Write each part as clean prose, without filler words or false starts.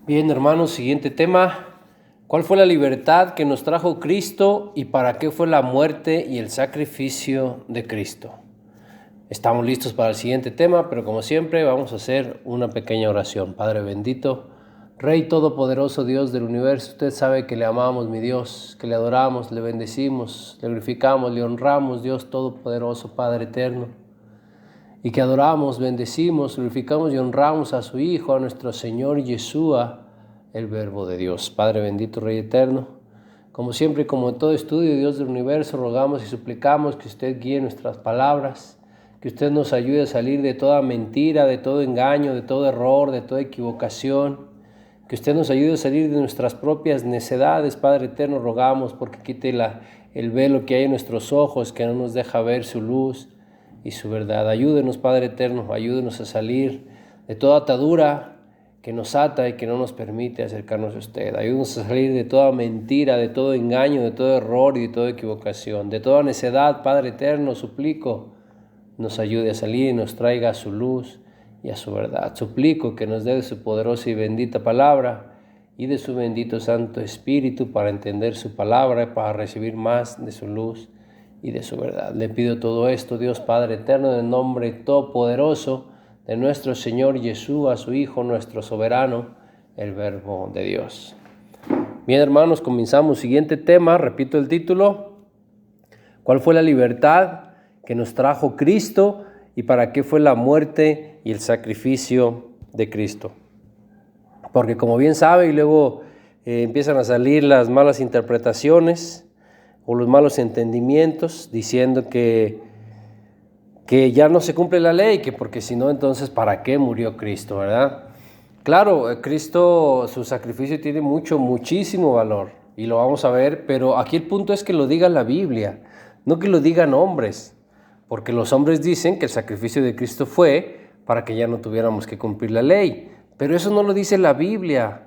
Bien, hermanos, siguiente tema. ¿Cuál fue la libertad que nos trajo Cristo y para qué fue la muerte y el sacrificio de Cristo? Estamos listos para el siguiente tema, pero como siempre vamos a hacer una pequeña oración. Padre bendito, Rey todopoderoso, Dios del universo, usted sabe que le amamos, mi Dios, que le adoramos, le bendecimos, le glorificamos, le honramos, Dios todopoderoso, Padre eterno, y que adoramos, bendecimos, glorificamos y honramos a su Hijo, a nuestro Señor Yeshua, el Verbo de Dios. Padre bendito, Rey eterno, como siempre y como en todo estudio, Dios del universo, rogamos y suplicamos que usted guíe nuestras palabras, que usted nos ayude a salir de toda mentira, de todo engaño, de todo error, de toda equivocación, que usted nos ayude a salir de nuestras propias necedades. Padre eterno, rogamos porque quite el velo que hay en nuestros ojos, que no nos deja ver su luz y su verdad. Ayúdenos, Padre eterno, ayúdenos a salir de toda atadura que nos ata y que no nos permite acercarnos a usted. Ayúdenos a salir de toda mentira, de todo engaño, de todo error y de toda equivocación, de toda necedad. Padre eterno, suplico, nos ayude a salir y nos traiga a su luz y a su verdad. Suplico que nos dé de su poderosa y bendita palabra y de su bendito Santo Espíritu para entender su palabra, para recibir más de su luz y de su verdad. Le pido todo esto, Dios Padre eterno, en el nombre todopoderoso de nuestro Señor Yeshua, su Hijo, nuestro soberano, el Verbo de Dios. Bien, hermanos, comenzamos. Siguiente tema, repito el título. ¿Cuál fue la libertad que nos trajo Cristo y para qué fue la muerte y el sacrificio de Cristo? Porque como bien sabe, y luego empiezan a salir las malas interpretaciones o los malos entendimientos diciendo que ya no se cumple la ley, que porque si no, entonces ¿para qué murió Cristo, verdad? Claro, Cristo, su sacrificio tiene muchísimo valor y lo vamos a ver, pero aquí el punto es que lo diga la Biblia, no que lo digan hombres, porque los hombres dicen que el sacrificio de Cristo fue para que ya no tuviéramos que cumplir la ley, pero eso no lo dice la Biblia.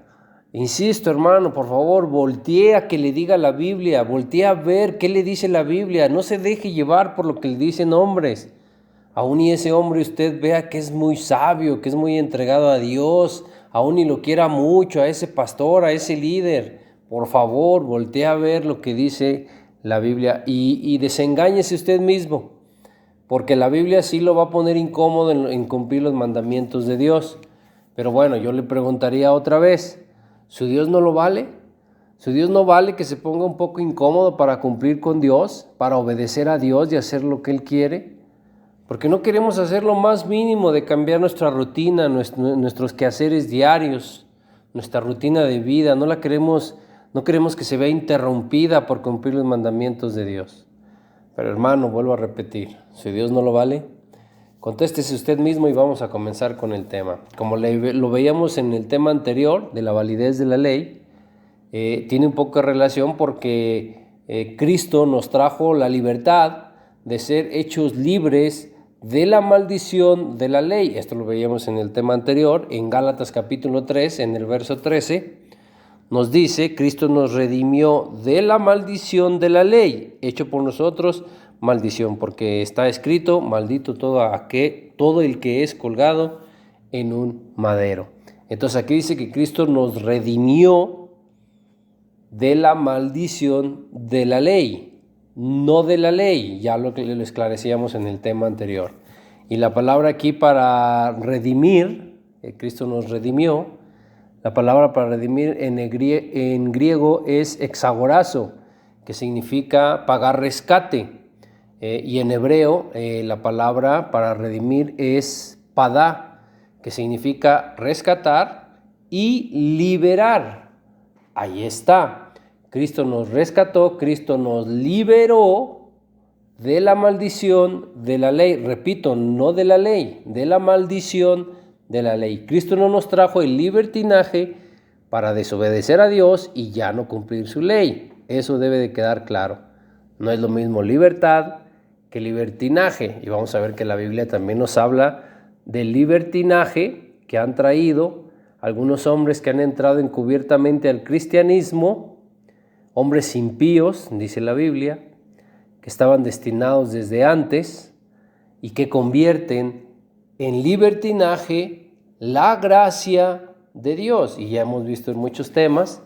Insisto, hermano, por favor, voltee a que le diga la Biblia, voltee a ver qué le dice la Biblia, no se deje llevar por lo que le dicen hombres. Aún y ese hombre usted vea que es muy sabio, que es muy entregado a Dios, aún y lo quiera mucho, a ese pastor, a ese líder. Por favor, voltee a ver lo que dice la Biblia y desengáñese usted mismo, porque la Biblia sí lo va a poner incómodo en cumplir los mandamientos de Dios. Pero bueno, yo le preguntaría otra vez, ¿su Dios no lo vale? ¿Su Dios no vale que se ponga un poco incómodo para cumplir con Dios, para obedecer a Dios y hacer lo que Él quiere? Porque no queremos hacer lo más mínimo de cambiar nuestra rutina, nuestros quehaceres diarios, nuestra rutina de vida. No queremos que se vea interrumpida por cumplir los mandamientos de Dios. Pero hermano, vuelvo a repetir, si Dios no lo vale, contéstese usted mismo y vamos a comenzar con el tema. Como lo veíamos en el tema anterior de la validez de la ley, tiene un poco de relación porque Cristo nos trajo la libertad de ser hechos libres de la maldición de la ley. Esto lo veíamos en el tema anterior, en Gálatas capítulo 3, en el verso 13, nos dice, Cristo nos redimió de la maldición de la ley, hecho por nosotros maldición, porque está escrito, maldito todo el que es colgado en un madero. Entonces aquí dice que Cristo nos redimió de la maldición de la ley, no de la ley, ya lo que le esclarecíamos en el tema anterior. Y la palabra aquí para redimir, Cristo nos redimió, la palabra para redimir en griego es exagorazo, que significa pagar rescate. Y en hebreo la palabra para redimir es padá, que significa rescatar y liberar. Ahí está. Cristo nos rescató, Cristo nos liberó de la maldición de la ley. Repito, no de la ley, de la maldición de la ley. Cristo no nos trajo el libertinaje para desobedecer a Dios y ya no cumplir su ley. Eso debe de quedar claro. No es lo mismo libertad que libertinaje. Y vamos a ver que la Biblia también nos habla del libertinaje que han traído algunos hombres que han entrado encubiertamente al cristianismo, hombres impíos, dice la Biblia, que estaban destinados desde antes y que convierten en libertinaje la gracia de Dios. Y ya hemos visto en muchos temas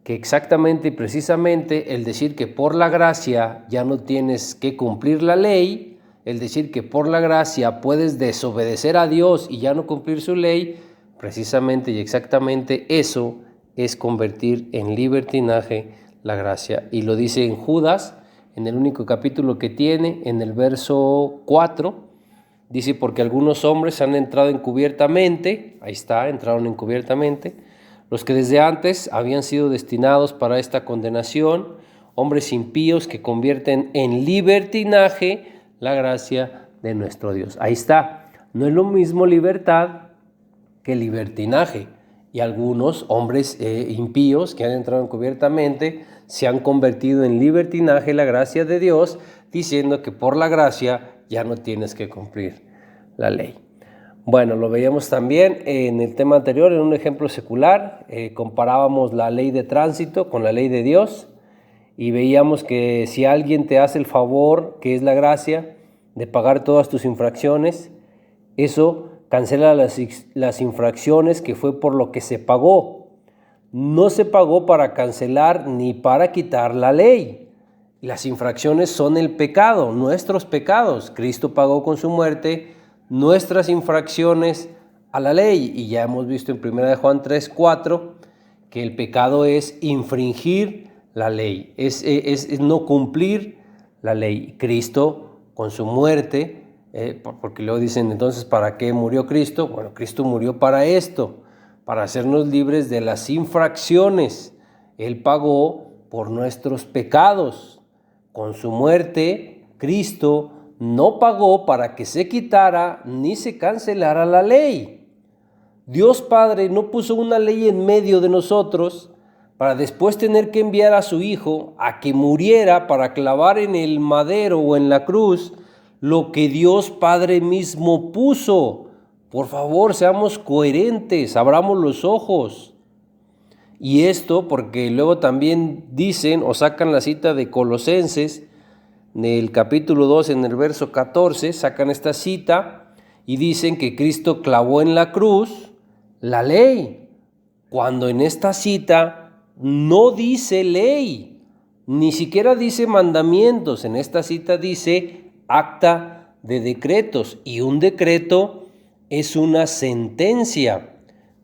que exactamente y precisamente el decir que por la gracia ya no tienes que cumplir la ley, el decir que por la gracia puedes desobedecer a Dios y ya no cumplir su ley, precisamente y exactamente eso es convertir en libertinaje la gracia. Y lo dice en Judas, en el único capítulo que tiene, en el verso 4, dice: porque algunos hombres han entrado encubiertamente, ahí está, entraron encubiertamente, los que desde antes habían sido destinados para esta condenación, hombres impíos que convierten en libertinaje la gracia de nuestro Dios. Ahí está, no es lo mismo libertad que libertinaje. Y algunos hombres impíos que han entrado encubiertamente se han convertido en libertinaje la gracia de Dios, diciendo que por la gracia ya no tienes que cumplir la ley. Bueno, lo veíamos también en el tema anterior, en un ejemplo secular. Comparábamos la ley de tránsito con la ley de Dios y veíamos que si alguien te hace el favor, que es la gracia, de pagar todas tus infracciones, eso cancela las infracciones que fue por lo que se pagó. No se pagó para cancelar ni para quitar la ley. Las infracciones son el pecado, nuestros pecados. Cristo pagó con su muerte nuestras infracciones a la ley. Y ya hemos visto en 1 Juan 3:4 que el pecado es infringir la ley, es no cumplir la ley. Cristo con su muerte, porque luego dicen entonces, ¿para qué murió Cristo? Bueno, Cristo murió para esto, para hacernos libres de las infracciones. Él pagó por nuestros pecados. Con su muerte, Cristo no pagó para que se quitara ni se cancelara la ley. Dios Padre no puso una ley en medio de nosotros para después tener que enviar a su Hijo a que muriera para clavar en el madero o en la cruz lo que Dios Padre mismo puso. Por favor, seamos coherentes, abramos los ojos. Y esto porque luego también dicen o sacan la cita de Colosenses, en el capítulo 2, en el verso 14, sacan esta cita y dicen que Cristo clavó en la cruz la ley, cuando en esta cita no dice ley, ni siquiera dice mandamientos. En esta cita dice acta de decretos, y un decreto es una sentencia.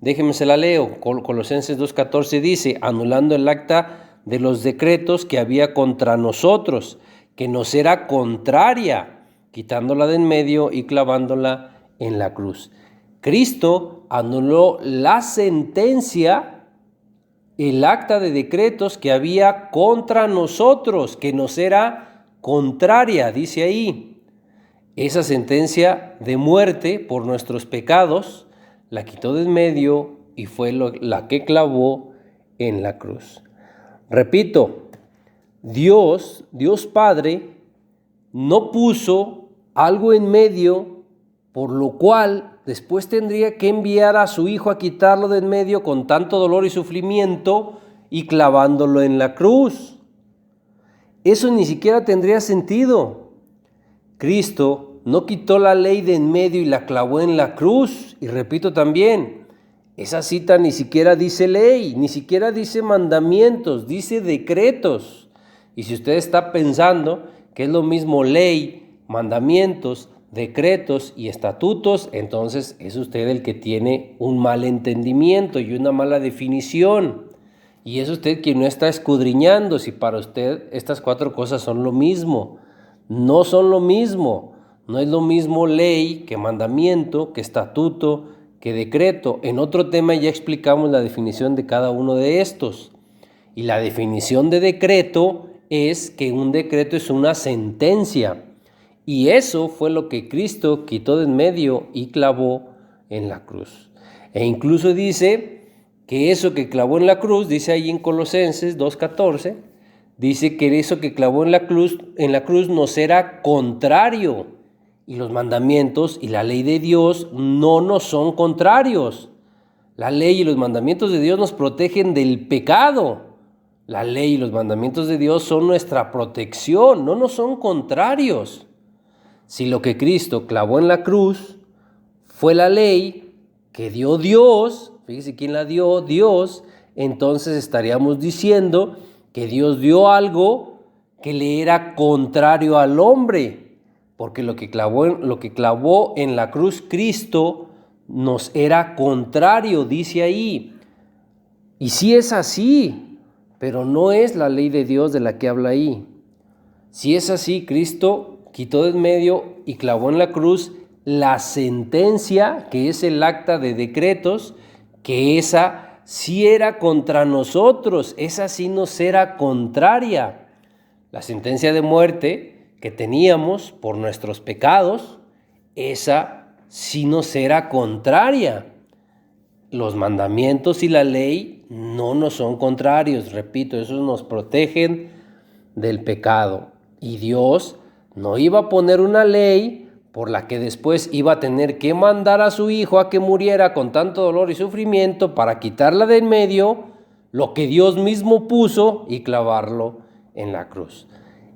Déjenme se la leo. Colosenses 2:14 dice: anulando el acta de los decretos que había contra nosotros, que nos era contraria, quitándola de en medio y clavándola en la cruz. Cristo anuló la sentencia, el acta de decretos que había contra nosotros, que nos era contraria, dice ahí. Esa sentencia de muerte por nuestros pecados la quitó de en medio y fue la que clavó en la cruz. Repito, Dios Padre no puso algo en medio por lo cual después tendría que enviar a su Hijo a quitarlo de en medio con tanto dolor y sufrimiento y clavándolo en la cruz. Eso ni siquiera tendría sentido. Cristo no quitó la ley de en medio y la clavó en la cruz. Y repito también, esa cita ni siquiera dice ley, ni siquiera dice mandamientos, dice decretos. Y si usted está pensando que es lo mismo ley, mandamientos, decretos y estatutos, entonces es usted el que tiene un mal entendimiento y una mala definición. Y es usted quien no está escudriñando si para usted estas cuatro cosas son lo mismo. No son lo mismo. No es lo mismo ley que mandamiento, que estatuto, que decreto. En otro tema ya explicamos la definición de cada uno de estos. Y la definición de decreto es que un decreto es una sentencia. Y eso fue lo que Cristo quitó de en medio y clavó en la cruz. E incluso dice que eso que clavó en la cruz, dice ahí en Colosenses 2:14, dice que eso que clavó en la cruz nos era contrario. Y los mandamientos y la ley de Dios no nos son contrarios. La ley y los mandamientos de Dios nos protegen del pecado. La ley y los mandamientos de Dios son nuestra protección, no nos son contrarios. Si lo que Cristo clavó en la cruz fue la ley que dio Dios, fíjese quién la dio, Dios, entonces estaríamos diciendo que Dios dio algo que le era contrario al hombre, porque lo que clavó en la cruz Cristo nos era contrario, dice ahí. Y sí es así, pero no es la ley de Dios de la que habla ahí. Si es así, Cristo quitó de en medio y clavó en la cruz la sentencia, que es el acta de decretos, que esa sí era contra nosotros, esa sí nos era contraria. La sentencia de muerte que teníamos por nuestros pecados, esa sí nos era contraria. Los mandamientos y la ley no nos son contrarios, repito, esos nos protegen del pecado. Y Dios no iba a poner una ley por la que después iba a tener que mandar a su Hijo a que muriera con tanto dolor y sufrimiento para quitarla de en medio, lo que Dios mismo puso, y clavarlo en la cruz.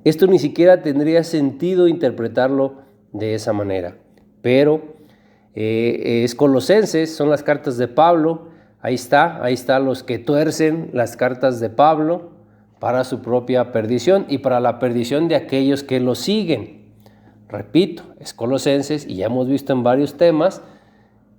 Esto ni siquiera tendría sentido interpretarlo de esa manera, pero es Colosenses, son las cartas de Pablo. Ahí está los que tuercen las cartas de Pablo para su propia perdición y para la perdición de aquellos que lo siguen. Repito, es Colosenses, y ya hemos visto en varios temas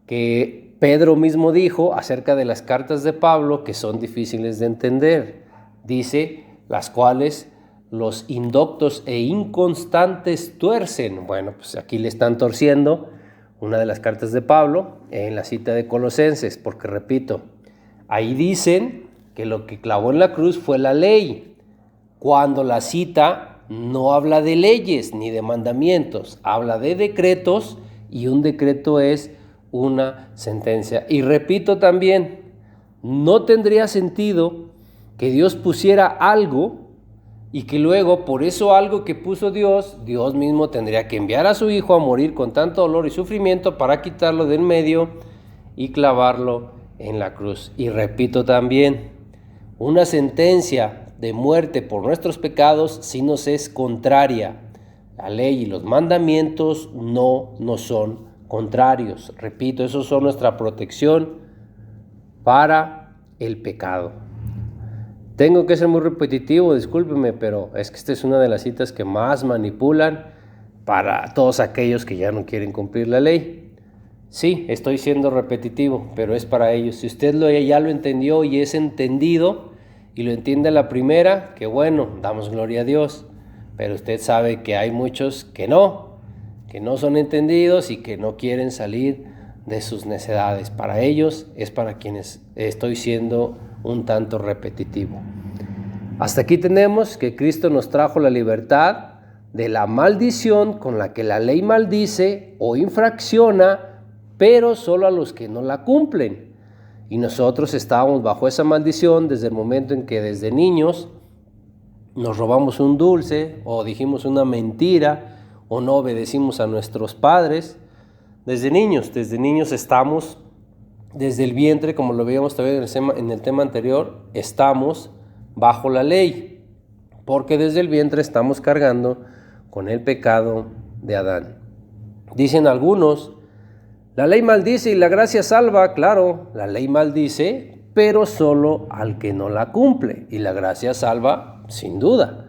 que Pedro mismo dijo acerca de las cartas de Pablo que son difíciles de entender. Dice, las cuales los indoctos e inconstantes tuercen. Bueno, pues aquí le están torciendo una de las cartas de Pablo en la cita de Colosenses, porque repito, ahí dicen que lo que clavó en la cruz fue la ley, cuando la cita no habla de leyes ni de mandamientos, habla de decretos, y un decreto es una sentencia. Y repito también, no tendría sentido que Dios pusiera algo y que luego por eso algo que puso Dios mismo tendría que enviar a su Hijo a morir con tanto dolor y sufrimiento para quitarlo de en medio y clavarlo en la cruz. Y repito también, una sentencia de muerte por nuestros pecados sí nos es contraria. La ley y los mandamientos no nos son contrarios. Repito, esos son nuestra protección para el pecado. Tengo que ser muy repetitivo, discúlpeme, pero es que esta es una de las citas que más manipulan para todos aquellos que ya no quieren cumplir la ley. Sí, estoy siendo repetitivo, pero es para ellos. Si usted ya lo entendió y es entendido y lo entiende a la primera, que bueno, damos gloria a Dios. Pero usted sabe que hay muchos que no son entendidos y que no quieren salir de sus necedades. Para ellos es para quienes estoy siendo un tanto repetitivo. Hasta aquí tenemos que Cristo nos trajo la libertad de la maldición con la que la ley maldice o infracciona, pero solo a los que no la cumplen. Y nosotros estábamos bajo esa maldición desde el momento en que desde niños nos robamos un dulce o dijimos una mentira o no obedecimos a nuestros padres. Desde niños estamos, desde el vientre, como lo veíamos también en el tema anterior, estamos bajo la ley, porque desde el vientre estamos cargando con el pecado de Adán. Dicen algunos, la ley maldice y la gracia salva. Claro, la ley maldice, pero solo al que no la cumple, y la gracia salva sin duda.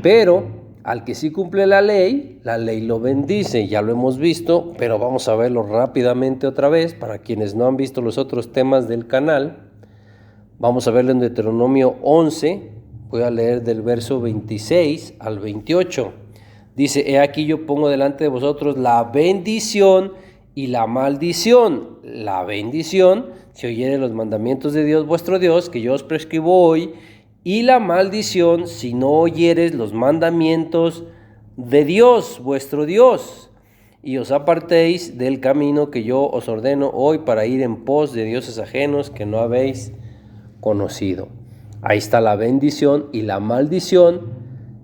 Pero al que sí cumple la ley lo bendice, ya lo hemos visto, pero vamos a verlo rápidamente otra vez para quienes no han visto los otros temas del canal. Vamos a verlo en Deuteronomio 11, voy a leer del verso 26 al 28. Dice, he aquí yo pongo delante de vosotros la bendición y la maldición. La bendición, si oyereis los mandamientos de Dios vuestro Dios, que yo os prescribo hoy, y la maldición, si no oyeres los mandamientos de Dios, vuestro Dios, y os apartéis del camino que yo os ordeno hoy para ir en pos de dioses ajenos que no habéis conocido. Ahí está la bendición y la maldición.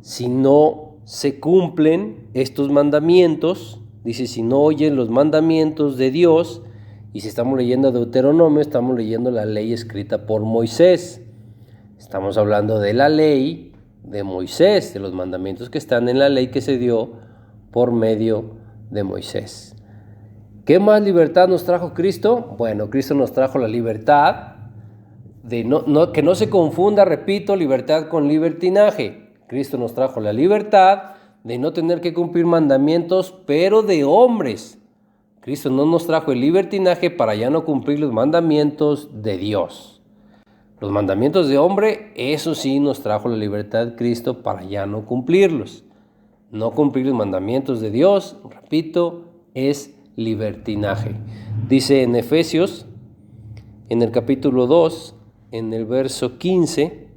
Si no se cumplen estos mandamientos, dice, si no oyen los mandamientos de Dios, y si estamos leyendo Deuteronomio, estamos leyendo la ley escrita por Moisés. Estamos hablando de la ley de Moisés, de los mandamientos que están en la ley que se dio por medio de Moisés. ¿Qué más libertad nos trajo Cristo? Bueno, Cristo nos trajo la libertad de que no se confunda, repito, libertad con libertinaje. Cristo nos trajo la libertad de no tener que cumplir mandamientos, pero de hombres. Cristo no nos trajo el libertinaje para ya no cumplir los mandamientos de Dios. Los mandamientos de hombre, eso sí nos trajo la libertad Cristo para ya no cumplirlos. No cumplir los mandamientos de Dios, repito, es libertinaje. Dice en Efesios, en el capítulo 2, en el verso 15,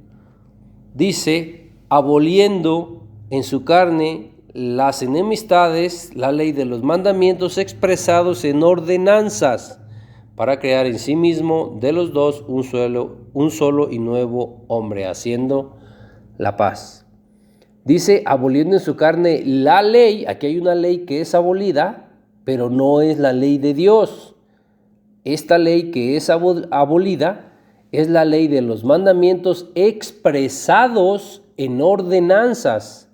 dice, aboliendo en su carne las enemistades, la ley de los mandamientos expresados en ordenanzas, para crear en sí mismo de los dos un solo y nuevo hombre, haciendo la paz. Dice, aboliendo en su carne la ley. Aquí hay una ley que es abolida, pero no es la ley de Dios. Esta ley que es abolida es la ley de los mandamientos expresados en ordenanzas.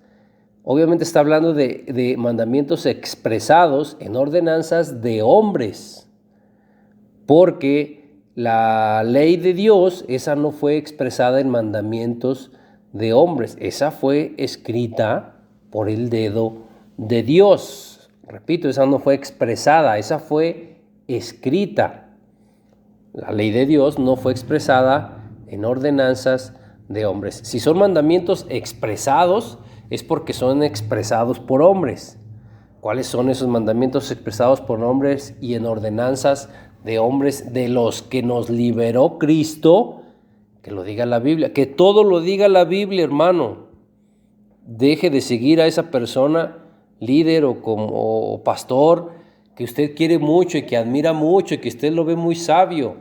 Obviamente está hablando de mandamientos expresados en ordenanzas de hombres, porque la ley de Dios, esa no fue expresada en mandamientos de hombres, esa fue escrita por el dedo de Dios. Repito, esa no fue expresada, esa fue escrita. La ley de Dios no fue expresada en ordenanzas de hombres. Si son mandamientos expresados, es porque son expresados por hombres. ¿Cuáles son esos mandamientos expresados por hombres y en ordenanzas de hombres de los que nos liberó Cristo? Que lo diga la Biblia, que todo lo diga la Biblia, hermano. Deje de seguir a esa persona, líder o como pastor, que usted quiere mucho y que admira mucho y que usted lo ve muy sabio.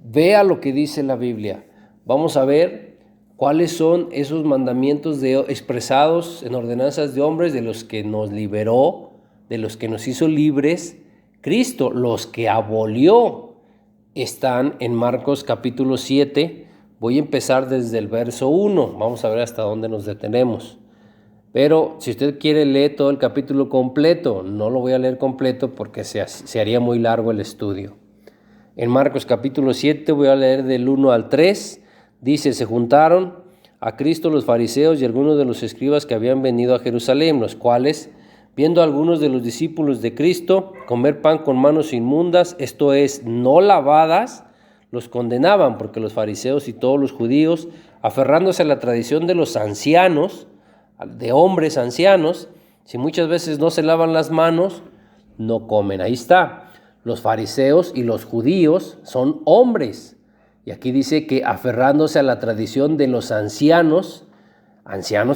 Vea lo que dice la Biblia. Vamos a ver cuáles son esos mandamientos expresados en ordenanzas de hombres de los que nos liberó, de los que nos hizo libres Cristo, los que abolió. Están en Marcos capítulo 7. Voy a empezar desde el verso 1. Vamos a ver hasta dónde nos detenemos. Pero si usted quiere leer todo el capítulo completo, no lo voy a leer completo porque se haría muy largo el estudio. En Marcos capítulo 7 voy a leer del 1 al 3. Dice, se juntaron a Cristo los fariseos y algunos de los escribas que habían venido a Jerusalén, los cuales, viendo a algunos de los discípulos de Cristo comer pan con manos inmundas, esto es, no lavadas, los condenaban, porque los fariseos y todos los judíos, aferrándose a la tradición de los ancianos, de hombres ancianos, si muchas veces no se lavan las manos, no comen. Ahí está. Los fariseos y los judíos son hombres. Y aquí dice que aferrándose a la tradición de los ancianos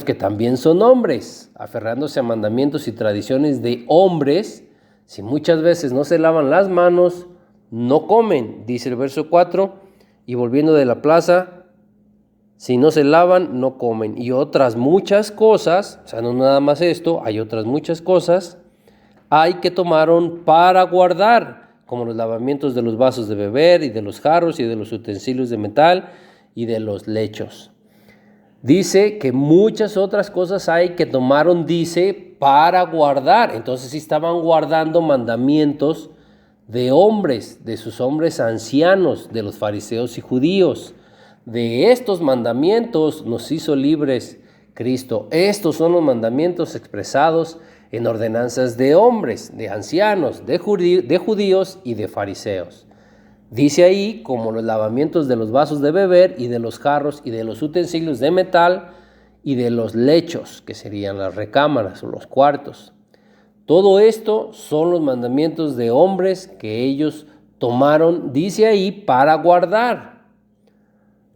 que también son hombres, aferrándose a mandamientos y tradiciones de hombres, si muchas veces no se lavan las manos, no comen, dice el verso 4, y volviendo de la plaza, si no se lavan, no comen. Y otras muchas cosas, o sea, no nada más esto, hay otras muchas cosas, hay que tomaron para guardar, como los lavamientos de los vasos de beber y de los jarros y de los utensilios de metal y de los lechos. Dice que muchas otras cosas hay que tomaron, dice, para guardar. Entonces sí estaban guardando mandamientos de hombres, de sus hombres ancianos, de los fariseos y judíos. De estos mandamientos nos hizo libres Cristo. Estos son los mandamientos expresados en ordenanzas de hombres, de ancianos, de judíos y de fariseos. Dice ahí como los lavamientos de los vasos de beber y de los jarros y de los utensilios de metal y de los lechos, que serían las recámaras o los cuartos. Todo esto son los mandamientos de hombres que ellos tomaron, dice ahí, para guardar.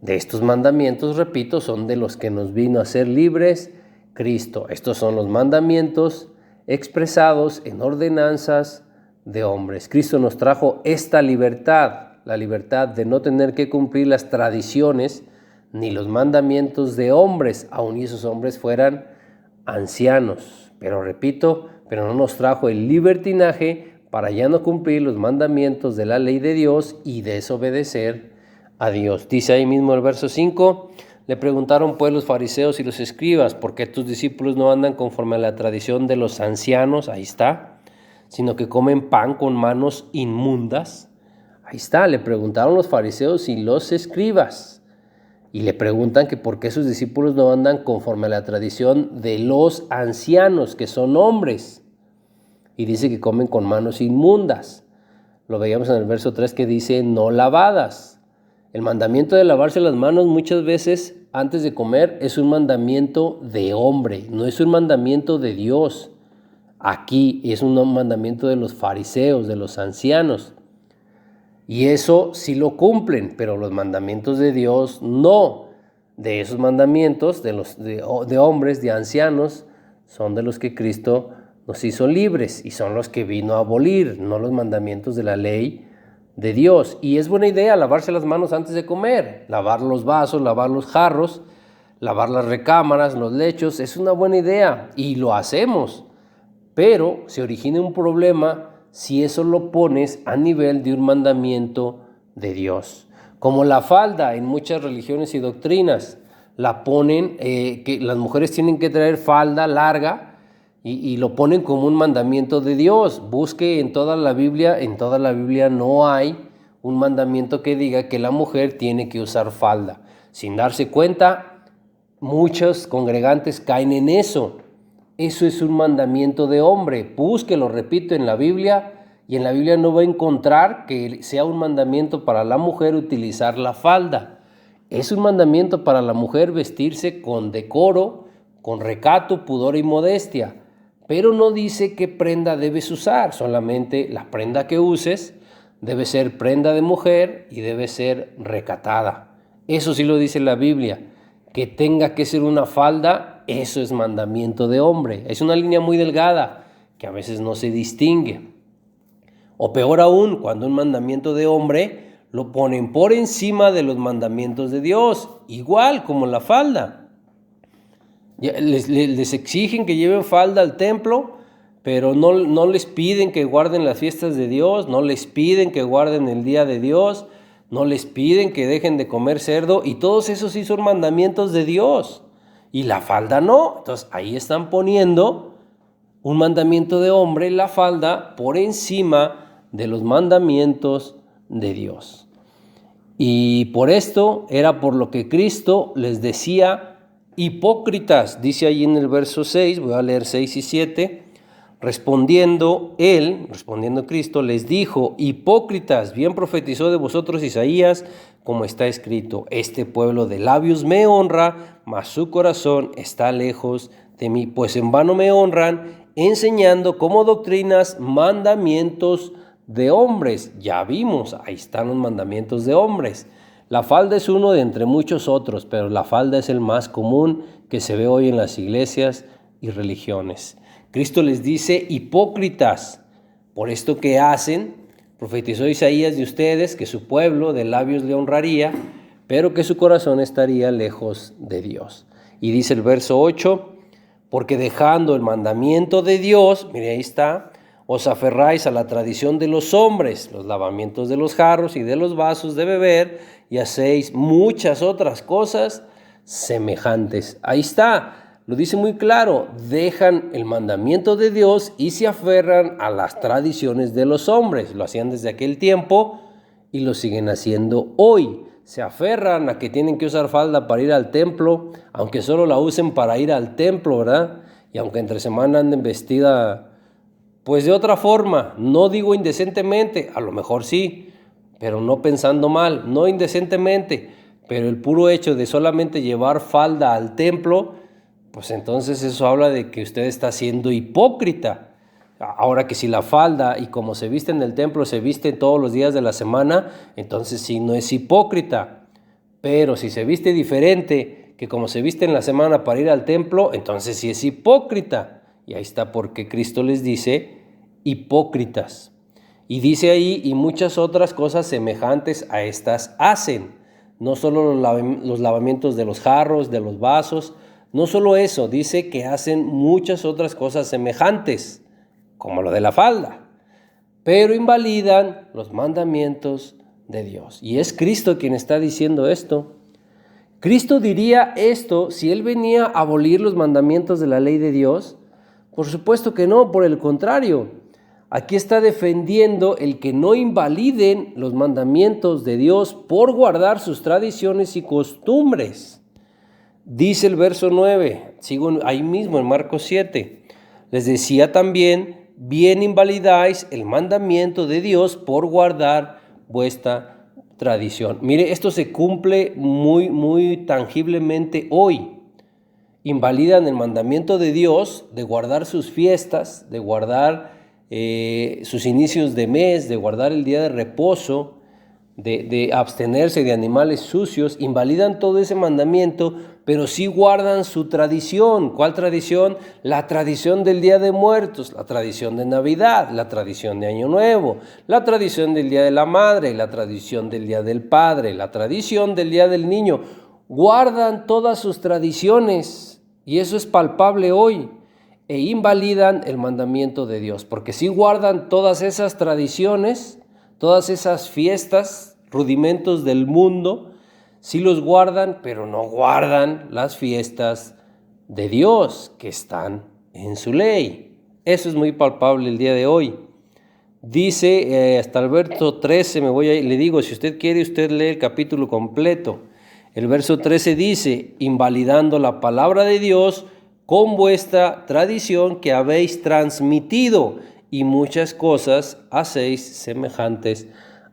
De estos mandamientos, repito, son de los que nos vino a ser libres Cristo. Estos son los mandamientos expresados en ordenanzas de hombres. Cristo nos trajo esta libertad, la libertad de no tener que cumplir las tradiciones ni los mandamientos de hombres, aun y esos hombres fueran ancianos. Pero repito, pero no nos trajo el libertinaje para ya no cumplir los mandamientos de la ley de Dios y desobedecer a Dios. Dice ahí mismo el verso 5, le preguntaron pues los fariseos y los escribas, ¿por qué tus discípulos no andan conforme a la tradición de los ancianos? Ahí está. sino que comen pan con manos inmundas. Ahí está, le preguntaron los fariseos y los escribas. Y le preguntan que por qué sus discípulos no andan conforme a la tradición de los ancianos, que son hombres. Y dice que comen con manos inmundas. Lo veíamos en el verso 3 que dice no lavadas. El mandamiento de lavarse las manos muchas veces antes de comer es un mandamiento de hombre, no es un mandamiento de Dios. Aquí es un mandamiento de los fariseos, de los ancianos. Y eso sí lo cumplen, pero los mandamientos de Dios no. De esos mandamientos de hombres, de ancianos, son de los que Cristo nos hizo libres y son los que vino a abolir, no los mandamientos de la ley de Dios. Y es buena idea lavarse las manos antes de comer, lavar los vasos, lavar los jarros, lavar las recámaras, los lechos, es una buena idea y lo hacemos. Pero se origina un problema si eso lo pones a nivel de un mandamiento de Dios. Como la falda en muchas religiones y doctrinas, la ponen, que las mujeres tienen que traer falda larga y lo ponen como un mandamiento de Dios. Busque en toda la Biblia no hay un mandamiento que diga que la mujer tiene que usar falda. Sin darse cuenta, muchos congregantes caen en eso. Eso es un mandamiento de hombre. Búsquelo, repito, en la Biblia, y en la Biblia no va a encontrar que sea un mandamiento para la mujer utilizar la falda. Es un mandamiento para la mujer vestirse con decoro, con recato, pudor y modestia, pero no dice qué prenda debes usar, solamente la prenda que uses debe ser prenda de mujer y debe ser recatada. Eso sí lo dice la Biblia. Que tenga que ser una falda, eso es mandamiento de hombre. Es una línea muy delgada que a veces no se distingue. O peor aún, cuando un mandamiento de hombre lo ponen por encima de los mandamientos de Dios, igual como la falda. Les exigen que lleven falda al templo, pero no les piden que guarden las fiestas de Dios, no les piden que guarden el día de Dios, no les piden que dejen de comer cerdo, y todos esos sí son mandamientos de Dios, y la falda no. Entonces ahí están poniendo un mandamiento de hombre, la falda, por encima de los mandamientos de Dios. Y por esto era por lo que Cristo les decía hipócritas, dice ahí en el verso 6, voy a leer 6 y 7, respondiendo Cristo, les dijo, hipócritas, bien profetizó de vosotros Isaías, como está escrito, este pueblo de labios me honra, mas su corazón está lejos de mí, pues en vano me honran, enseñando como doctrinas mandamientos de hombres. Ya vimos, ahí están los mandamientos de hombres. La falda es uno de entre muchos otros, pero la falda es el más común que se ve hoy en las iglesias y religiones. Cristo les dice, hipócritas, por esto que hacen, profetizó Isaías de ustedes, que su pueblo de labios le honraría, pero que su corazón estaría lejos de Dios. Y dice el verso 8, porque dejando el mandamiento de Dios, mire ahí está, os aferráis a la tradición de los hombres, los lavamientos de los jarros y de los vasos de beber, y hacéis muchas otras cosas semejantes. Ahí está, lo dice muy claro, dejan el mandamiento de Dios y se aferran a las tradiciones de los hombres. Lo hacían desde aquel tiempo y lo siguen haciendo hoy. Se aferran a que tienen que usar falda para ir al templo, aunque solo la usen para ir al templo, ¿verdad? Y aunque entre semana anden vestida pues de otra forma, no digo indecentemente, a lo mejor sí, pero no pensando mal, no indecentemente, pero el puro hecho de solamente llevar falda al templo, pues entonces eso habla de que usted está siendo hipócrita. Ahora que si la falda y como se viste en el templo se viste todos los días de la semana, entonces sí no es hipócrita. Pero si se viste diferente que como se viste en la semana para ir al templo, entonces sí es hipócrita. Y ahí está porque Cristo les dice hipócritas. Y dice ahí, y muchas otras cosas semejantes a estas hacen. No solo los lavamientos de los jarros, de los vasos, no solo eso, dice que hacen muchas otras cosas semejantes, como lo de la falda, pero invalidan los mandamientos de Dios. Y es Cristo quien está diciendo esto. Cristo diría esto si Él venía a abolir los mandamientos de la ley de Dios. Por supuesto que no, por el contrario. Aquí está defendiendo el que no invaliden los mandamientos de Dios por guardar sus tradiciones y costumbres. Dice el verso 9, sigo ahí mismo en Marcos 7, les decía también, bien invalidáis el mandamiento de Dios por guardar vuestra tradición. Mire, esto se cumple muy tangiblemente hoy. Invalidan el mandamiento de Dios de guardar sus fiestas, de guardar sus inicios de mes, de guardar el día de reposo, de abstenerse de animales sucios. Invalidan todo ese mandamiento, pero sí guardan su tradición. ¿Cuál tradición? La tradición del Día de Muertos, la tradición de Navidad, la tradición de Año Nuevo, la tradición del Día de la Madre, la tradición del Día del Padre, la tradición del Día del Niño. Guardan todas sus tradiciones y eso es palpable hoy. E invalidan el mandamiento de Dios, porque si guardan todas esas tradiciones, todas esas fiestas, rudimentos del mundo, sí los guardan, pero no guardan las fiestas de Dios que están en su ley. Eso es muy palpable el día de hoy. Dice hasta el verso 13, le digo, si usted quiere, usted lee el capítulo completo. El verso 13 dice, invalidando la palabra de Dios con vuestra tradición que habéis transmitido, y muchas cosas hacéis semejantes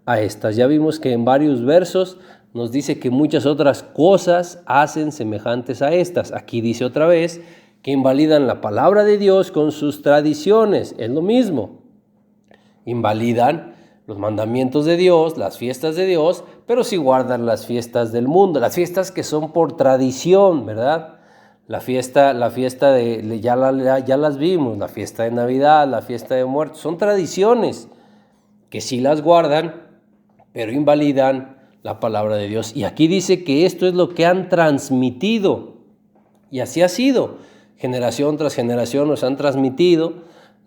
a estas. Ya vimos que en varios versos nos dice que muchas otras cosas hacen semejantes a estas. Aquí dice otra vez que invalidan la palabra de Dios con sus tradiciones. Es lo mismo. Invalidan los mandamientos de Dios, las fiestas de Dios, pero sí guardan las fiestas del mundo, las fiestas que son por tradición, ¿verdad? La fiesta ya las vimos, la fiesta de Navidad, la fiesta de Muertos, son tradiciones que sí las guardan, pero invalidan la palabra de Dios. Y aquí dice que esto es lo que han transmitido, y así ha sido, generación tras generación nos han transmitido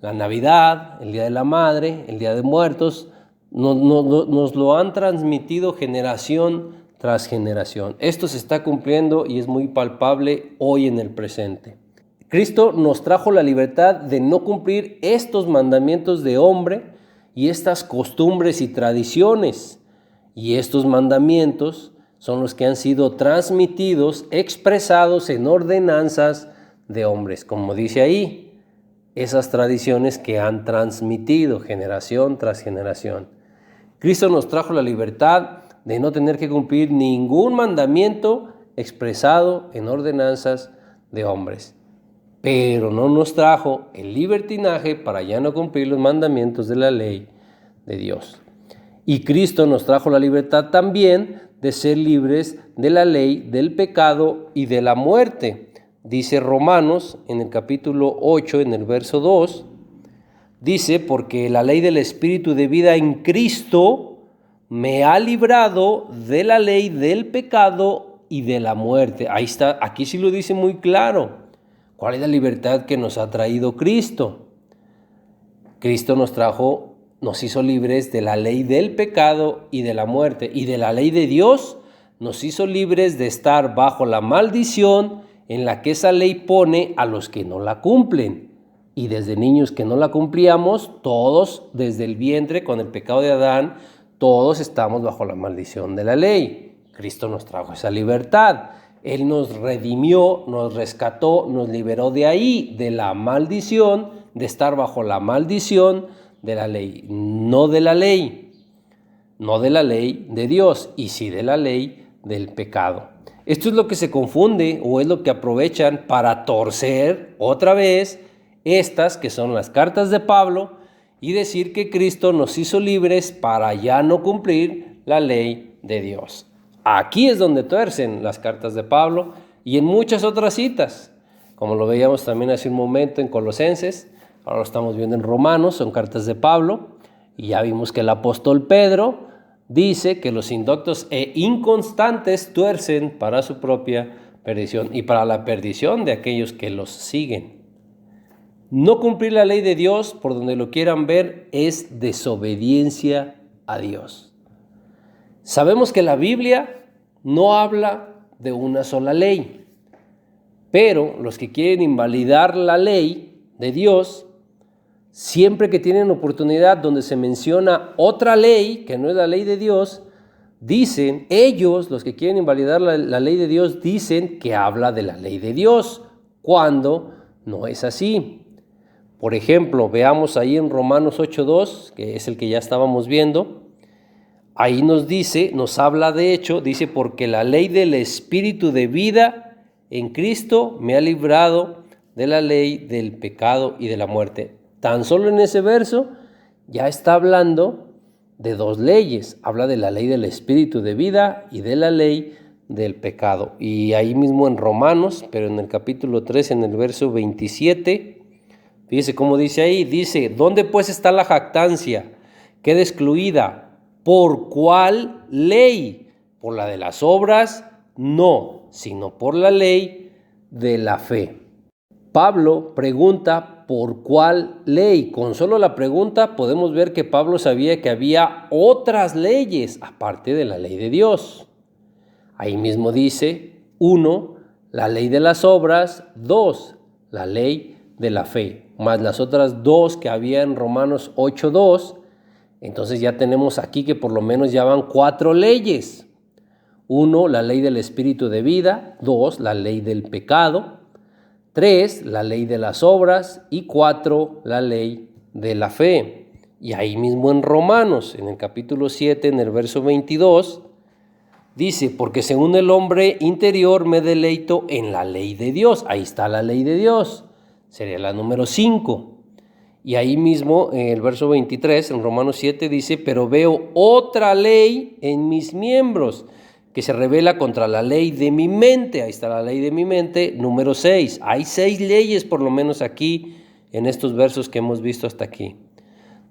la Navidad, el Día de la Madre, el Día de Muertos, nos lo han transmitido generación tras generación. Esto se está cumpliendo y es muy palpable hoy en el presente. Cristo nos trajo la libertad de no cumplir estos mandamientos de hombre y estas costumbres y tradiciones. Y estos mandamientos son los que han sido transmitidos, expresados en ordenanzas de hombres, como dice ahí, esas tradiciones que han transmitido generación tras generación. Cristo nos trajo la libertad de no tener que cumplir ningún mandamiento expresado en ordenanzas de hombres. Pero no nos trajo el libertinaje para ya no cumplir los mandamientos de la ley de Dios. Y Cristo nos trajo la libertad también de ser libres de la ley del pecado y de la muerte. Dice Romanos en el capítulo 8, en el verso 2, dice, porque la ley del Espíritu de vida en Cristo me ha librado de la ley del pecado y de la muerte. Ahí está, aquí sí lo dice muy claro. ¿Cuál es la libertad que nos ha traído Cristo? Cristo nos hizo libres de la ley del pecado y de la muerte. Y de la ley de Dios nos hizo libres de estar bajo la maldición en la que esa ley pone a los que no la cumplen. Y desde niños que no la cumplíamos, todos desde el vientre con el pecado de Adán, todos estamos bajo la maldición de la ley. Cristo nos trajo esa libertad. Él nos redimió, nos rescató, nos liberó de ahí, de la maldición, de estar bajo la maldición de la ley. No de la ley de Dios, y sí de la ley del pecado. Esto es lo que se confunde o es lo que aprovechan para torcer otra vez estas que son las cartas de Pablo y decir que Cristo nos hizo libres para ya no cumplir la ley de Dios. Aquí es donde tuercen las cartas de Pablo y en muchas otras citas, como lo veíamos también hace un momento en Colosenses, ahora lo estamos viendo en Romanos, son cartas de Pablo, y ya vimos que el apóstol Pedro dice que los indoctos e inconstantes tuercen para su propia perdición y para la perdición de aquellos que los siguen. No cumplir la ley de Dios, por donde lo quieran ver, es desobediencia a Dios. Sabemos que la Biblia no habla de una sola ley, pero los que quieren invalidar la ley de Dios Siempre que tienen oportunidad donde se menciona otra ley, que no es la ley de Dios, dicen, ellos, los que quieren invalidar la ley de Dios, dicen que habla de la ley de Dios, cuando no es así. Por ejemplo, veamos ahí en Romanos 8:2, que es el que ya estábamos viendo. Ahí nos dice, nos habla de hecho, dice, porque la ley del Espíritu de vida en Cristo me ha librado de la ley del pecado y de la muerte. Tan solo en ese verso ya está hablando de dos leyes. Habla de la ley del Espíritu de vida y de la ley del pecado. Y ahí mismo en Romanos, pero en el capítulo 3, en el verso 27, fíjese cómo dice ahí, dice, ¿dónde pues está la jactancia? Queda excluida. ¿Por cuál ley? ¿Por la de las obras? No, sino por la ley de la fe. Pablo pregunta ¿por cuál ley? Con solo la pregunta podemos ver que Pablo sabía que había otras leyes aparte de la ley de Dios. Ahí mismo dice, 1, la ley de las obras, 2, la ley de la fe, más las otras 2 que había en Romanos 8:2. Entonces ya tenemos aquí que por lo menos ya van 4 leyes. 1, la ley del Espíritu de vida, 2, la ley del pecado, 3, la ley de las obras y 4, la ley de la fe. Y ahí mismo en Romanos, en el capítulo 7, en el verso 22, dice, porque según el hombre interior me deleito en la ley de Dios. Ahí está la ley de Dios, sería la número 5. Y ahí mismo, en el verso 23, en Romanos 7, dice, pero veo otra ley en mis miembros, que se revela contra la ley de mi mente. Ahí está la ley de mi mente, número 6. Hay 6 leyes por lo menos aquí, en estos versos que hemos visto hasta aquí.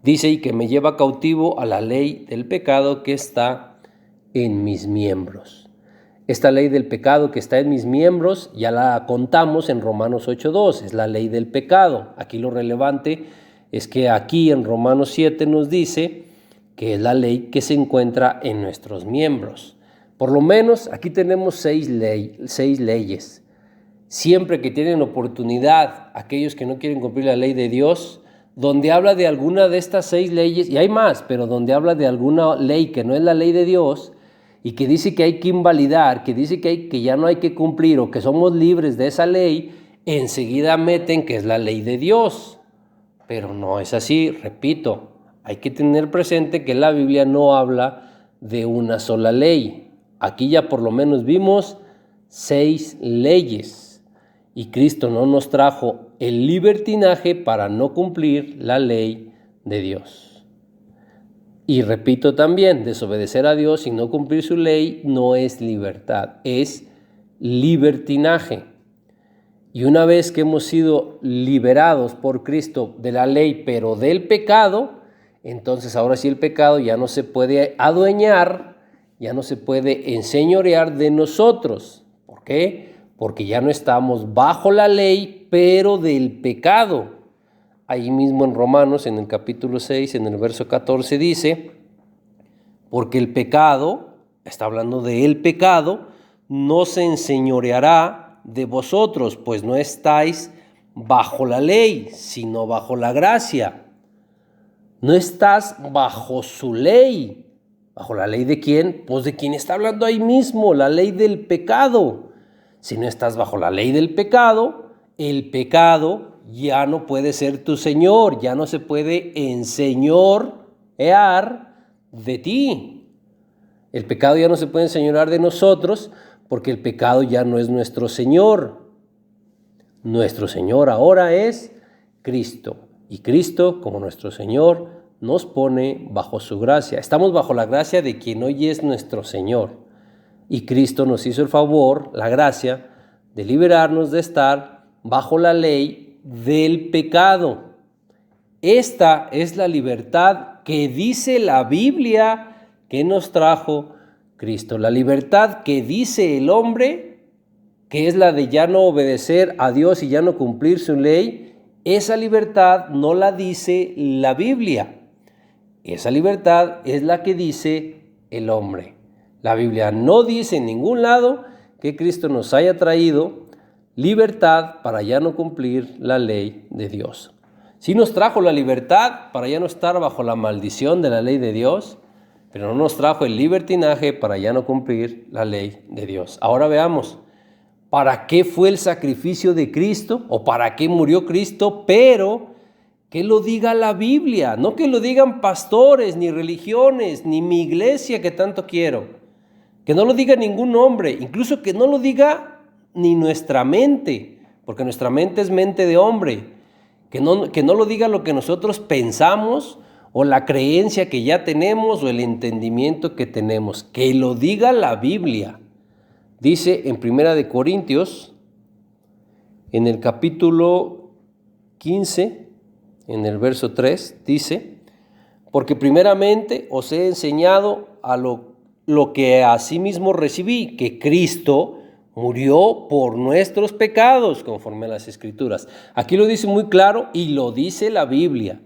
Dice, y que me lleva cautivo a la ley del pecado que está en mis miembros. Esta ley del pecado que está en mis miembros ya la contamos en Romanos 8:2, es la ley del pecado. Aquí lo relevante es que aquí en Romanos 7 nos dice que es la ley que se encuentra en nuestros miembros. Por lo menos aquí tenemos 6 leyes. Siempre que tienen oportunidad, aquellos que no quieren cumplir la ley de Dios, donde habla de alguna de estas 6 leyes, y hay más, pero donde habla de alguna ley que no es la ley de Dios, y que dice que hay que invalidar, que dice que ya no hay que cumplir o que somos libres de esa ley, enseguida meten que es la ley de Dios. Pero no es así, repito, hay que tener presente que la Biblia no habla de una sola ley. Aquí ya por lo menos vimos 6 leyes y Cristo no nos trajo el libertinaje para no cumplir la ley de Dios. Y repito también, desobedecer a Dios y no cumplir su ley no es libertad, es libertinaje. Y una vez que hemos sido liberados por Cristo de la ley, pero del pecado, entonces ahora sí el pecado ya no se puede adueñar, ya no se puede enseñorear de nosotros. ¿Por qué? Porque ya no estamos bajo la ley, pero del pecado. Ahí mismo en Romanos, en el capítulo 6, en el verso 14 dice, porque el pecado, está hablando del pecado, no se enseñoreará de vosotros, pues no estáis bajo la ley, sino bajo la gracia. No estás bajo su ley. ¿Bajo la ley de quién? Pues de quien está hablando ahí mismo, la ley del pecado. Si no estás bajo la ley del pecado, el pecado ya no puede ser tu señor, ya no se puede enseñorear de ti. El pecado ya no se puede enseñorear de nosotros porque el pecado ya no es nuestro Señor. Nuestro Señor ahora es Cristo. Y Cristo, como nuestro Señor, nos pone bajo su gracia. Estamos bajo la gracia de quien hoy es nuestro Señor. Y Cristo nos hizo el favor, la gracia, de liberarnos de estar bajo la ley del pecado. Esta es la libertad que dice la Biblia que nos trajo Cristo. La libertad que dice el hombre, que es la de ya no obedecer a Dios y ya no cumplir su ley, esa libertad no la dice la Biblia. Esa libertad es la que dice el hombre. La Biblia no dice en ningún lado que Cristo nos haya traído libertad para ya no cumplir la ley de Dios. Sí nos trajo la libertad para ya no estar bajo la maldición de la ley de Dios, pero no nos trajo el libertinaje para ya no cumplir la ley de Dios. Ahora veamos, ¿para qué fue el sacrificio de Cristo? ¿O para qué murió Cristo? Pero que lo diga la Biblia, no que lo digan pastores, ni religiones, ni mi iglesia que tanto quiero. Que no lo diga ningún hombre, incluso que no lo diga ni nuestra mente, porque nuestra mente es mente de hombre. Que no lo diga lo que nosotros pensamos o la creencia que ya tenemos o el entendimiento que tenemos. Que lo diga la Biblia. Dice en 1 Corintios, en el capítulo 15, en el verso 3, dice: porque primeramente os he enseñado a lo que asimismo recibí, que Cristo murió por nuestros pecados, conforme a las Escrituras. Aquí lo dice muy claro y lo dice la Biblia.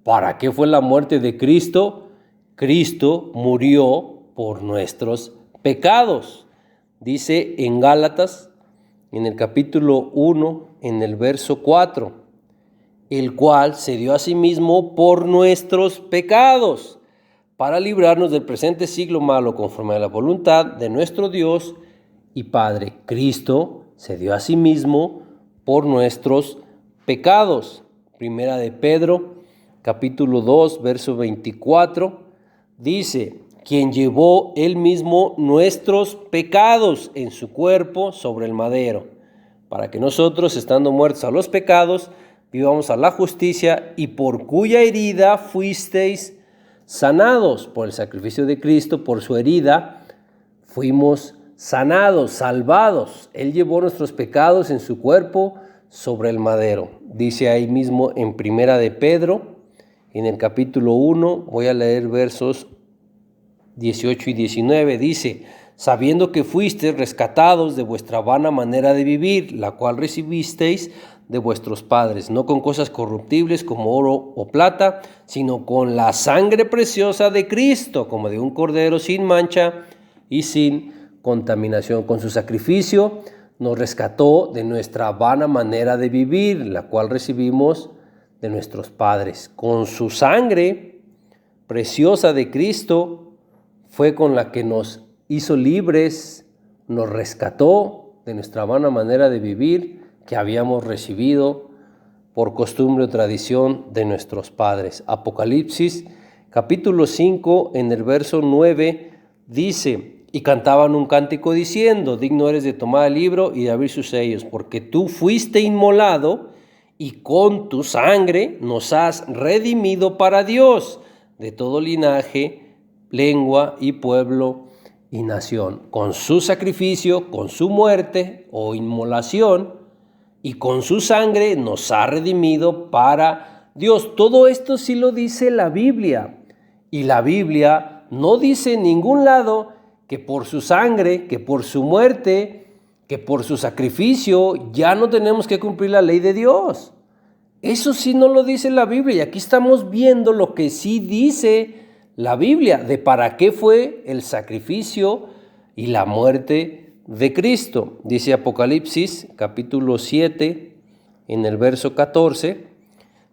¿Para qué fue la muerte de Cristo? Cristo murió por nuestros pecados. Dice en Gálatas, en el capítulo 1, en el verso 4, el cual se dio a sí mismo por nuestros pecados, para librarnos del presente siglo malo, conforme a la voluntad de nuestro Dios y Padre. Cristo se dio a sí mismo por nuestros pecados. Primera de Pedro, capítulo 2, verso 24, dice: quien llevó él mismo nuestros pecados en su cuerpo sobre el madero, para que nosotros, estando muertos a los pecados, vivamos a la justicia, y por cuya herida fuisteis sanados. Por el sacrificio de Cristo, por su herida, fuimos sanados, salvados. Él llevó nuestros pecados en su cuerpo sobre el madero. Dice ahí mismo en Primera de Pedro, en el capítulo 1, voy a leer versos 18 y 19, dice: sabiendo que fuisteis rescatados de vuestra vana manera de vivir, la cual recibisteis de vuestros padres, no con cosas corruptibles como oro o plata, sino con la sangre preciosa de Cristo, como de un cordero sin mancha y sin contaminación. Con su sacrificio nos rescató de nuestra vana manera de vivir, la cual recibimos de nuestros padres. Con su sangre preciosa de Cristo fue con la que nos hizo libres, nos rescató de nuestra vana manera de vivir que habíamos recibido por costumbre o tradición de nuestros padres. Apocalipsis capítulo 5, en el verso 9, dice: y cantaban un cántico diciendo: digno eres de tomar el libro y de abrir sus sellos, porque tú fuiste inmolado y con tu sangre nos has redimido para Dios de todo linaje, lengua y pueblo y nación. Con su sacrificio, con su muerte o inmolación y con su sangre nos ha redimido para Dios. Todo esto sí lo dice la Biblia. Y la Biblia no dice en ningún lado que por su sangre, que por su muerte, que por su sacrificio ya no tenemos que cumplir la ley de Dios. Eso sí no lo dice la Biblia. Y aquí estamos viendo lo que sí dice la Biblia, de para qué fue el sacrificio y la muerte de Cristo. Dice Apocalipsis capítulo 7, en el verso 14,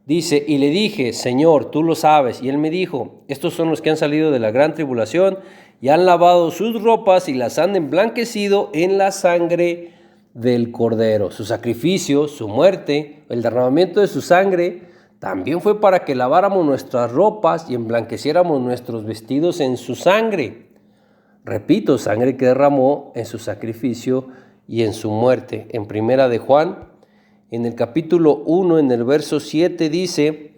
dice: y le dije: Señor, tú lo sabes. Y él me dijo: estos son los que han salido de la gran tribulación y han lavado sus ropas y las han emblanquecido en la sangre del Cordero. Su sacrificio, su muerte, el derramamiento de su sangre también fue para que laváramos nuestras ropas y emblanqueciéramos nuestros vestidos en su sangre. Repito, sangre que derramó en su sacrificio y en su muerte. En Primera de Juan, en el capítulo 1, en el verso 7, dice: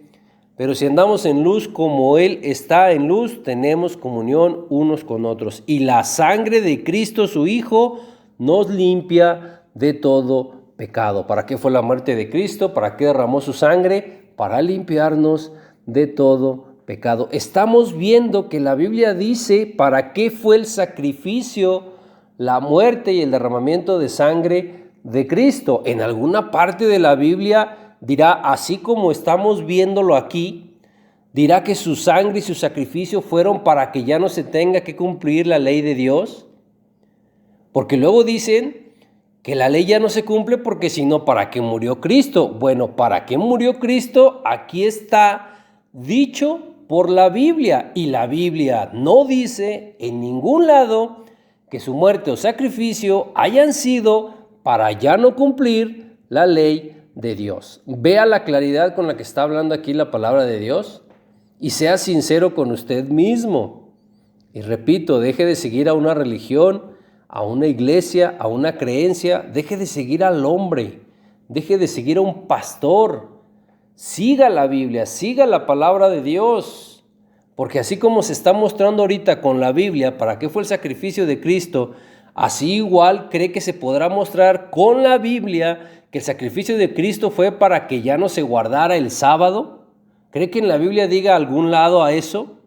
pero si andamos en luz como Él está en luz, tenemos comunión unos con otros. Y la sangre de Cristo, su Hijo, nos limpia de todo pecado. ¿Para qué fue la muerte de Cristo? ¿Para qué derramó su sangre? Para limpiarnos de todo pecado. Estamos viendo que la Biblia dice para qué fue el sacrificio, la muerte y el derramamiento de sangre de Cristo. En alguna parte de la Biblia dirá, así como estamos viéndolo aquí, dirá que su sangre y su sacrificio fueron para que ya no se tenga que cumplir la ley de Dios. Porque luego dicen que la ley ya no se cumple porque si no, ¿para qué murió Cristo? Bueno, ¿para qué murió Cristo? Aquí está dicho por la Biblia, y la Biblia no dice en ningún lado que su muerte o sacrificio hayan sido para ya no cumplir la ley de Dios. Vea la claridad con la que está hablando aquí la palabra de Dios y sea sincero con usted mismo. Y repito, deje de seguir a una religión, a una iglesia, a una creencia, deje de seguir al hombre, deje de seguir a un pastor. Siga la Biblia, siga la palabra de Dios, porque así como se está mostrando ahorita con la Biblia para qué fue el sacrificio de Cristo, así igual cree que se podrá mostrar con la Biblia que el sacrificio de Cristo fue para que ya no se guardara el sábado. ¿Cree que en la Biblia diga algún lado a eso?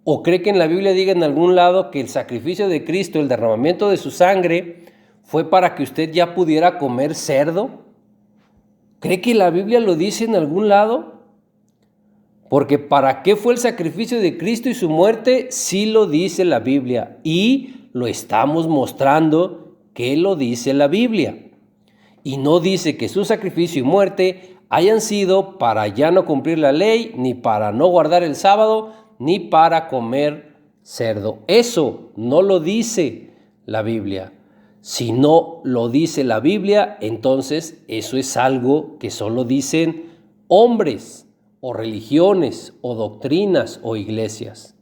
¿O cree que en la Biblia diga en algún lado que el sacrificio de Cristo, el derramamiento de su sangre, fue para que usted ya pudiera comer cerdo? ¿Cree que la Biblia lo dice en algún lado? Porque ¿para qué fue el sacrificio de Cristo y su muerte? Sí lo dice la Biblia y lo estamos mostrando que lo dice la Biblia. Y no dice que su sacrificio y muerte hayan sido para ya no cumplir la ley, ni para no guardar el sábado, ni para comer cerdo. Eso no lo dice la Biblia. Si no lo dice la Biblia, entonces eso es algo que solo dicen hombres, o religiones, o doctrinas, o iglesias.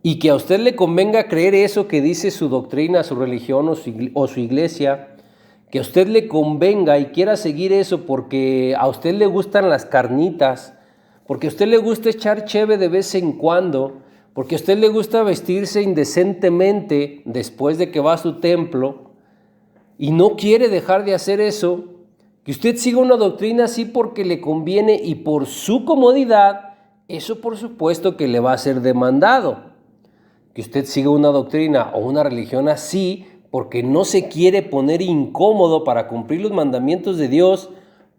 Y que a usted le convenga creer eso que dice su doctrina, su religión o su iglesia, que a usted le convenga y quiera seguir eso porque a usted le gustan las carnitas, porque a usted le gusta echar cheve de vez en cuando, porque a usted le gusta vestirse indecentemente después de que va a su templo y no quiere dejar de hacer eso, que usted siga una doctrina así porque le conviene y por su comodidad, eso por supuesto que le va a ser demandado. Que usted siga una doctrina o una religión así porque no se quiere poner incómodo para cumplir los mandamientos de Dios,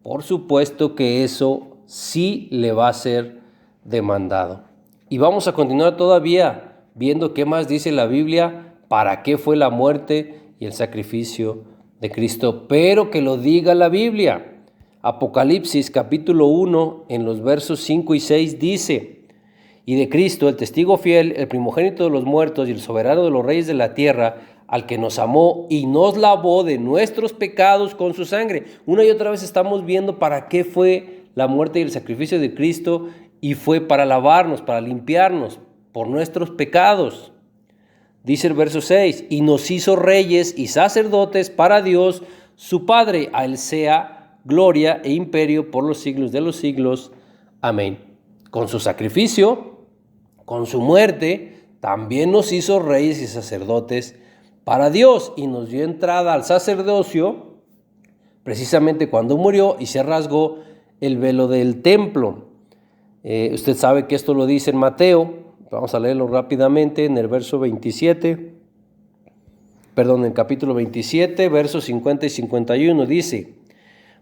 por supuesto que eso sí le va a ser demandado. Y vamos a continuar todavía viendo qué más dice la Biblia, para qué fue la muerte y el sacrificio de Cristo, pero que lo diga la Biblia. Apocalipsis capítulo 1 en los versos 5 y 6 dice: y de Cristo, el testigo fiel, el primogénito de los muertos y el soberano de los reyes de la tierra, al que nos amó y nos lavó de nuestros pecados con su sangre. Una y otra vez estamos viendo para qué fue la muerte y el sacrificio de Cristo, y fue para lavarnos, para limpiarnos por nuestros pecados. Dice el verso 6, y nos hizo reyes y sacerdotes para Dios, su Padre. A Él sea gloria e imperio por los siglos de los siglos. Amén. Con su sacrificio, con su muerte, también nos hizo reyes y sacerdotes para Dios y nos dio entrada al sacerdocio precisamente cuando murió y se rasgó el velo del templo. Usted sabe que esto lo dice en Mateo. Vamos a leerlo rápidamente en el verso 27, en el capítulo 27, versos 50 y 51, dice: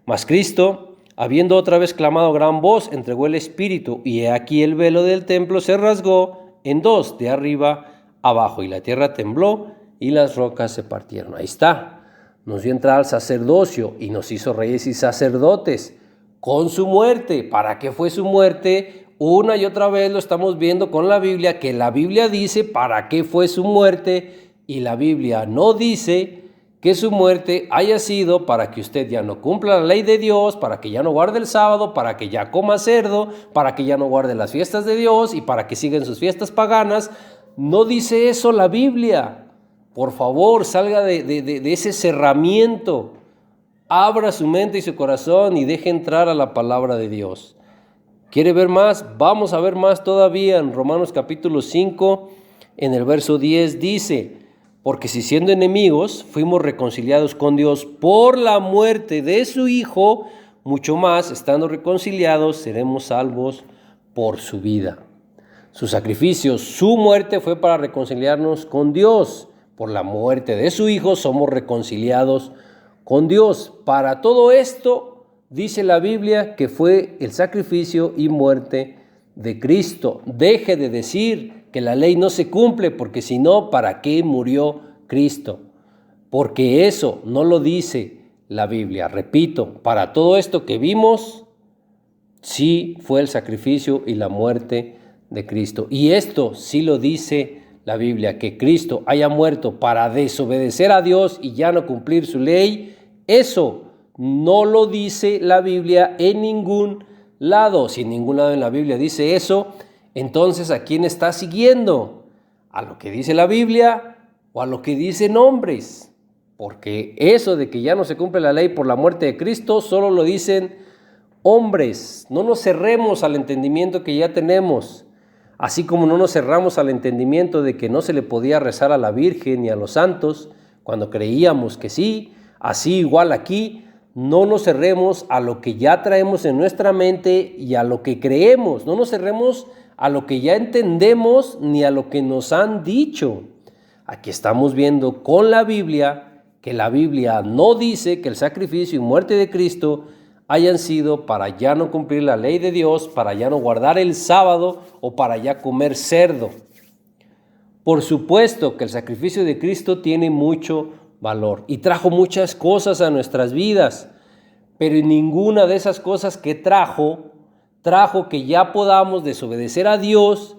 mas Cristo, habiendo otra vez clamado a gran voz, entregó el Espíritu, y he aquí el velo del templo se rasgó en dos, de arriba abajo, y la tierra tembló, y las rocas se partieron. Ahí está, nos dio entrada al sacerdocio, y nos hizo reyes y sacerdotes, con su muerte. ¿Para qué fue su muerte? Una y otra vez lo estamos viendo con la Biblia, que la Biblia dice para qué fue su muerte, y la Biblia no dice que su muerte haya sido para que usted ya no cumpla la ley de Dios, para que ya no guarde el sábado, para que ya coma cerdo, para que ya no guarde las fiestas de Dios y para que sigan sus fiestas paganas. No dice eso la Biblia. Por favor, salga de ese cerramiento, abra su mente y su corazón y deje entrar a la palabra de Dios. ¿Quiere ver más? Vamos a ver más todavía en Romanos capítulo 5, en el verso 10 dice: porque si siendo enemigos fuimos reconciliados con Dios por la muerte de su Hijo, mucho más, estando reconciliados, seremos salvos por su vida. Su sacrificio, su muerte fue para reconciliarnos con Dios. Por la muerte de su Hijo somos reconciliados con Dios. Para todo esto dice la Biblia que fue el sacrificio y muerte de Cristo. Deje de decir que la ley no se cumple, porque si no, ¿para qué murió Cristo? porque eso no lo dice la Biblia. Repito, para todo esto que vimos, sí fue el sacrificio y la muerte de Cristo. Y esto sí lo dice la Biblia, que Cristo haya muerto para desobedecer a Dios y ya no cumplir su ley, eso no lo dice la Biblia en ningún lado. Si en ningún lado en la Biblia dice eso, entonces ¿a quién está siguiendo? ¿A lo que dice la Biblia o a lo que dicen hombres? Porque eso de que ya no se cumple la ley por la muerte de Cristo, solo lo dicen hombres. No nos cerremos al entendimiento que ya tenemos. Así como no nos cerramos al entendimiento de que no se le podía rezar a la Virgen ni a los santos cuando creíamos que sí, así igual aquí, no nos cerremos a lo que ya traemos en nuestra mente y a lo que creemos. No nos cerremos a lo que ya entendemos ni a lo que nos han dicho. Aquí estamos viendo con la Biblia que la Biblia no dice que el sacrificio y muerte de Cristo hayan sido para ya no cumplir la ley de Dios, para ya no guardar el sábado o para ya comer cerdo. Por supuesto que el sacrificio de Cristo tiene mucho valor y trajo muchas cosas a nuestras vidas, pero ninguna de esas cosas que trajo que ya podamos desobedecer a Dios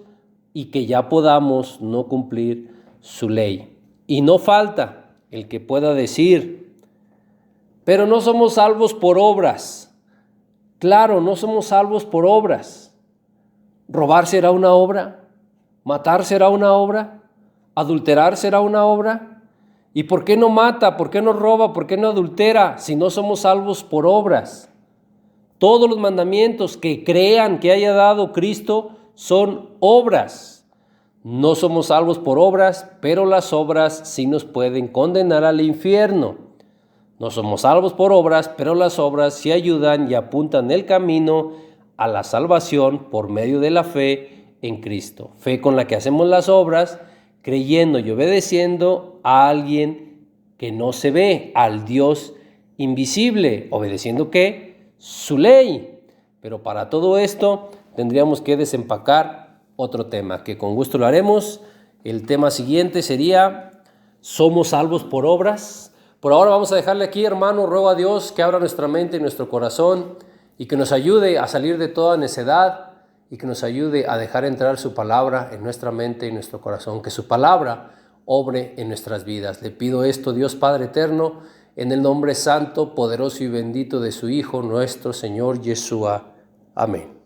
y que ya podamos no cumplir su ley. Y no falta el que pueda decir: pero no somos salvos por obras. Claro, no somos salvos por obras. ¿Robar será una obra? ¿Matar será una obra? ¿Adulterar será una obra? ¿Y por qué no mata? ¿Por qué no roba? ¿Por qué no adultera si no somos salvos por obras? Todos los mandamientos que crean que haya dado Cristo son obras. No somos salvos por obras, pero las obras sí nos pueden condenar al infierno. No somos salvos por obras, pero las obras sí ayudan y apuntan el camino a la salvación por medio de la fe en Cristo. Fe con la que hacemos las obras, creyendo y obedeciendo a alguien que no se ve, al Dios invisible, obedeciendo ¿qué? Su ley. Pero para todo esto tendríamos que desempacar otro tema, que con gusto lo haremos. El tema siguiente sería: ¿somos salvos por obras? Por ahora vamos a dejarle aquí, hermano. Ruego a Dios que abra nuestra mente y nuestro corazón y que nos ayude a salir de toda necedad y que nos ayude a dejar entrar su palabra en nuestra mente y nuestro corazón, que su palabra obre en nuestras vidas. Le pido esto, Dios Padre eterno, en el nombre santo, poderoso y bendito de su Hijo, nuestro Señor Yeshua. Amén.